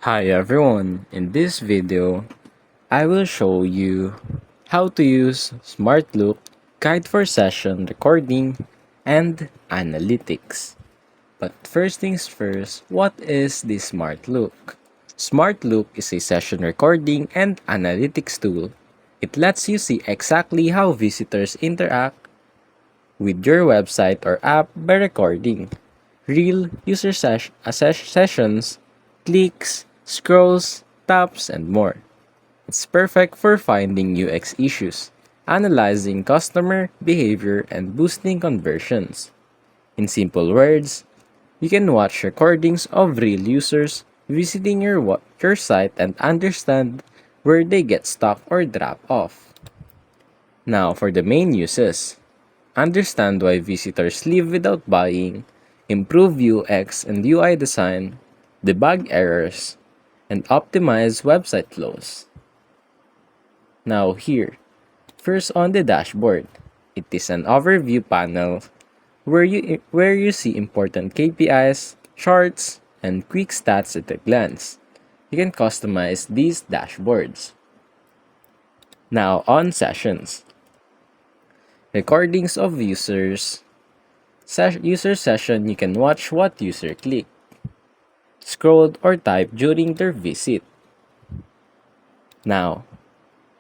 Hi everyone, in this video, I will show you how to use Smartlook Guide for Session Recording and Analytics. But first things first, what is the Smartlook? Smartlook is a session recording and analytics tool. It lets you see exactly how visitors interact with your website or app by recording real user sessions, clicks, scrolls, taps, and more. It's perfect for finding UX issues, analyzing customer behavior, and boosting conversions. In simple words, you can watch recordings of real users visiting your site and understand where they get stuck or drop off. Now, for the main uses, understand why visitors leave without buying, improve UX and UI design, debug errors, and optimize website flows. Now, here, first on the dashboard, it is an overview panel where you see important KPIs, charts, and quick stats at a glance. You can customize these dashboards. Now, on sessions, recordings of user session, you can watch what user clicked, scrolled, or typed during their visit. Now,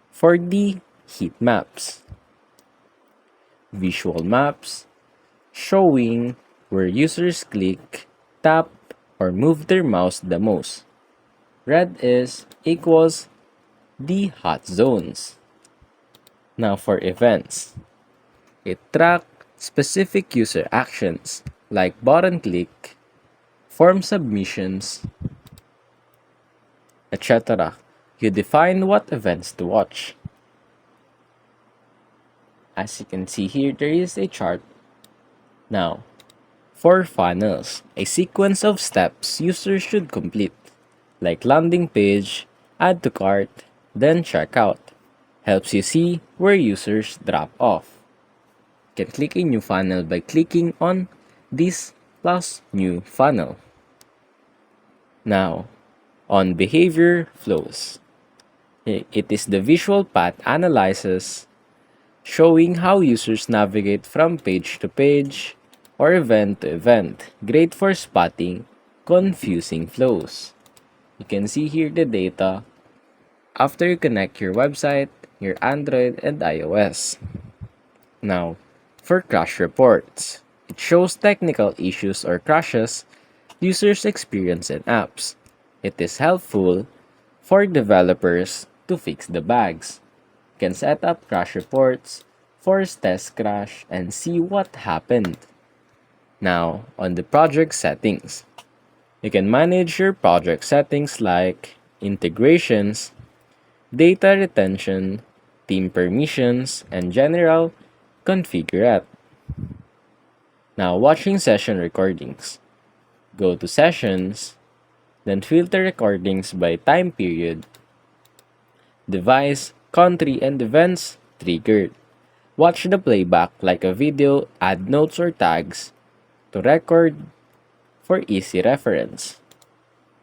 for the heat maps, visual maps showing where users click, tap, or move their mouse the most. Red is equals the hot zones. Now for events, it tracks specific user actions like button click, form submissions, etc. You define what events to watch. As you can see here, there is a chart. Now, for funnels, a sequence of steps users should complete, like landing page, add to cart, then checkout. Helps you see where users drop off. You can click a new funnel by clicking on this plus new funnel. Now, on behavior flows, it is the visual path analysis showing how users navigate from page to page or event to event. Great for spotting confusing flows. You can see here the data after you connect your website, your Android, and iOS. Now, for crash reports, it shows technical issues or crashes users experience in apps. It is helpful for developers to fix the bugs. You can set up crash reports, force test crash, and see what happened. Now, on the project settings, you can manage your project settings like integrations, data retention, team permissions, and general configure. Now, watching session recordings. Go to Sessions, then filter recordings by time period, device, country, and events triggered. Watch the playback like a video, add notes or tags to record for easy reference.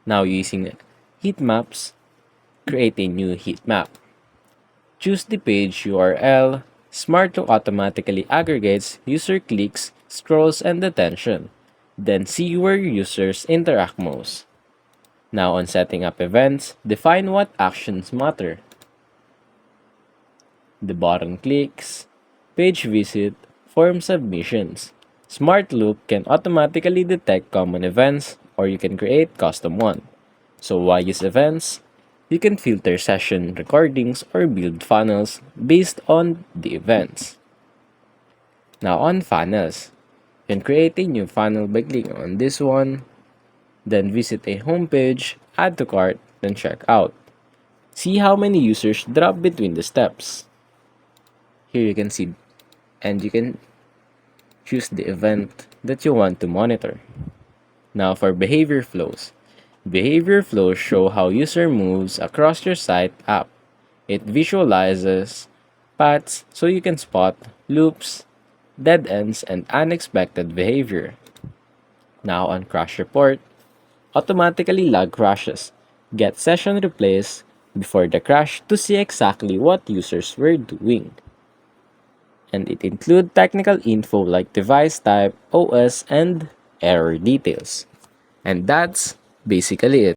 Now, using heat maps, create a new heat map. Choose the page URL. Smartlook automatically aggregates user clicks, scrolls, and attention. Then see where users interact most. Now on setting up events, define what actions matter. The button clicks, page visit, form submissions. Smartlook can automatically detect common events or you can create custom one. So why use events? You can filter session recordings or build funnels based on the events. Now on funnels, you can create a new funnel by clicking on this one, then visit a homepage, add to cart, then check out. See how many users drop between the steps. Here you can see, and you can choose the event that you want to monitor. Now for behavior flows. Behavior flows show how user moves across your site app. It visualizes paths so you can spot loops, dead ends, and unexpected behavior. Now on crash report, automatically log crashes. get session replays before the crash to see exactly what users were doing. And it includes technical info like device type, OS, and error details. And that's basically it.